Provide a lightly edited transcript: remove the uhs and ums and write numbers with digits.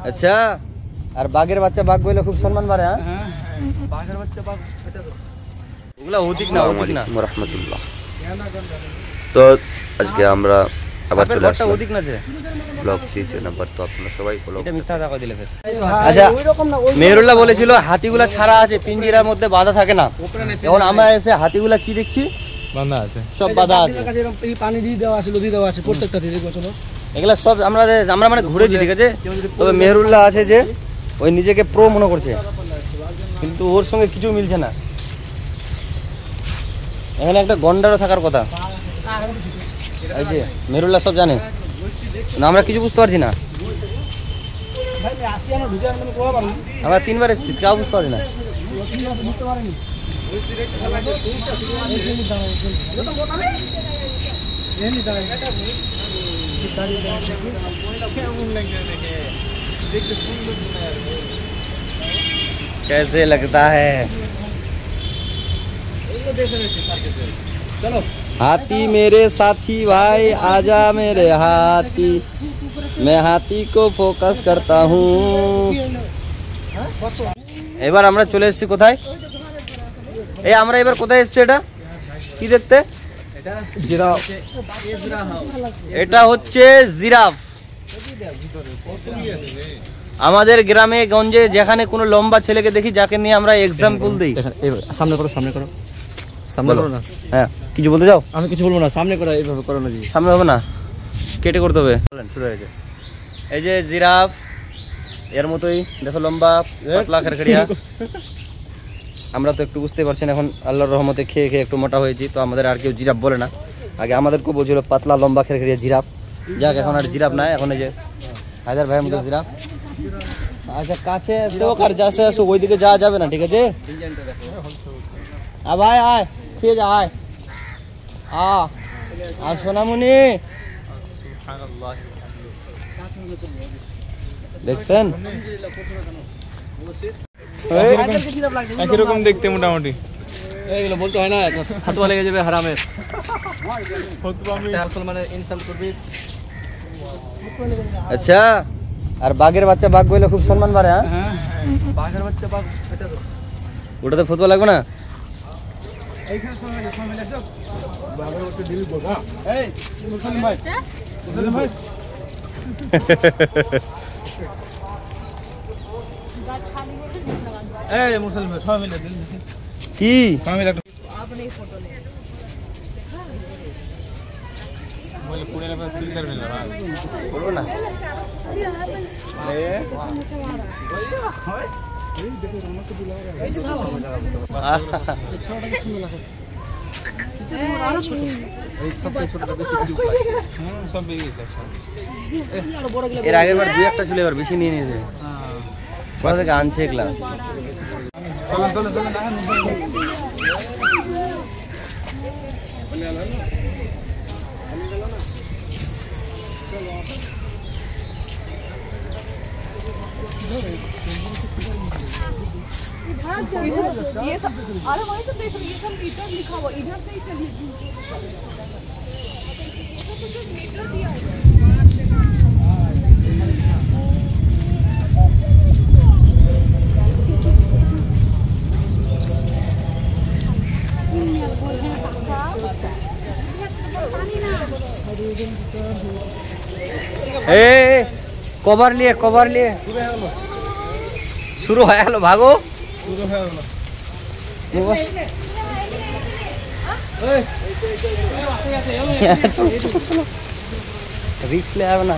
আচ্ছা, আর বাঘের বাচ্চা বাঘ বলে খুব সম্মান বাড়ে। হ্যাঁ, বাঘের বাচ্চা বাঘ, ওগুলা অধিক না, অধিক না। রাহমাতুল্লাহ। তো আজকে আমরা আবার চলে আসলাম অধিক না যে ব্লগ 3 নাম্বার। তো আপনারা সবাই ফলো, এটা মিথ্যা কথা দিলে ফের। আচ্ছা, মেহেরুল্লাহ বলেছিল হাতিগুলা ছাড়া আছে, পিঞ্জিরার মধ্যে বাঁধা থাকে না। এখন আমরা এসে হাতিগুলা কি দেখছি, বাঁধা আছে, সব বাঁধা আছে। এই পানি দিয়ে দেওয়া আছে, নদী দেওয়া আছে প্রত্যেকটা দিয়ে। চলো, এগুলা সব আমরা মানে ঘুরেছি, ঠিক আছে। তবে মেহেরুল্লাহ আছে যে ওই নিজেকে প্রো মনে করছে, কিন্তু ওর সঙ্গে কিছু মিলছে না। এখানে একটা গন্ডারও থাকার কথা। এই যে মেহেরুল্লাহ সব জানে না, আমরা কিছু বুঝতে পারছি না। আমরা 3 বার এসেছি, কেউ বুঝতে পারি না। कैसे लगता है? चलो, हाथी मेरे साथी भाई, आजा मेरे हाथी, मैं हाथी को फोकस करता हूँ। এবার আমরা চলে এসেছি কোথায়? এই আমরা এবার কোথায় এসেছি? এটা কি দেখতে? জিরাফ। এটা হচ্ছে জিরাফ। আমাদের গ্রামে গঞ্জে যেখানে কোনো লম্বা ছেলেকে দেখি, যাকে নিয়ে আমরা এক্সাম্পল দিই। সামনে করো, সামনে করো, সামনে করো না। হ্যাঁ, কিছু বলতে যাও? আমি কিছু বলবো না, সামনে করো, এইভাবে করো না জি। সামনে হবে না, কেটে করতে হবে। শুরু হয়েছে। এই যে জিরাফ, এর মতোই দেখো লম্বা পাতলা খেরখেরিয়া। আমরা তো একটু বুঝতে পারছেন এখন, আল্লাহর রহমতে খেয়ে খেয়ে একটু মোটা হয়েছি। তো আমাদের আর কেউ জিরাফ বলে না, আগে আমাদেরকেও বলছিল পাতলা লম্বা খেরখেরিয়া জিরাফ। যাক, এখন আর জিরাফ নাই, এখন এই যে হায়দার ভাইয়ের মতো জিরাফ। আচ্ছা, কাছে এসো, আর যাচ্ছে এসো, ওইদিকে যাওয়া যাবে না, ঠিক আছে? আয় আয়, খেয়ে যা, আয় আর সোনামণি দেখছেন একই রকম দেখতে মোটামুটি। এইগুলো বলতে হয় না, ফতোয়া লেগে যাবে হারামের। আচ্ছা, আর বাঘের বাচ্চা বাঘ বলে খুব সম্মান বাড়ে। হ্যাঁ, বাঘের বাচ্চা বাঘ, ওটাতে ফতোয়া লাগবে না। কি এর আগের বার 2-1টা ছিল, এবার বেশি নিয়ে নিয়েছে। কোথা থেকে আনছে এগুলা? ये सब अरे वही तो देख रही, ये सब मीटर लिखा हुआ, इधर से ही चलिए। ये सब तो सिर्फ मीटर दिया है। কভার নিয়ে শুরু হয়ে গেল, ভাগো। রিক্স লে হবে না।